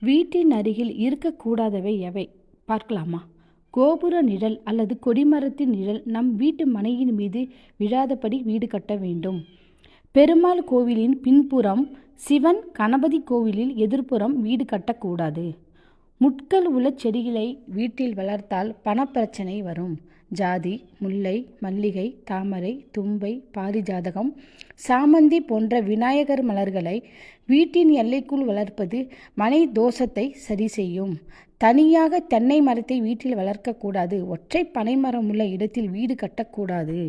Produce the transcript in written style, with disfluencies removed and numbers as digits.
வீட்டின் அருகில் இருக்கக்கூடாதவை எவை பார்க்கலாமா? கோபுர நிழல் அல்லது கொடிமரத்தின் நிழல் நம் வீட்டு மனையின் மீது விழாதபடி வீடு கட்ட வேண்டும். பெருமாள் கோவிலின் பின்புறம், சிவன் கணபதி கோவிலில் எதிர்ப்புறம் வீடு கட்டக்கூடாது. முட்கள் உள்ள செடிகளை வீட்டில் வளர்த்தால் பணப்பிரச்சனை வரும். ஜாதி, முல்லை, மல்லிகை, தாமரை, தும்பை, பாரிஜாதகம், சாமந்தி போன்ற விநாயகர் மலர்களை வீட்டின் எல்லைக்குள் வளர்ப்பது மனை தோஷத்தை சரி செய்யும். தனியாக தென்னை மரத்தை வீட்டில் வளர்க்கக்கூடாது. ஒற்றை பனை மரம் உள்ள இடத்தில் வீடு கட்டக்கூடாது.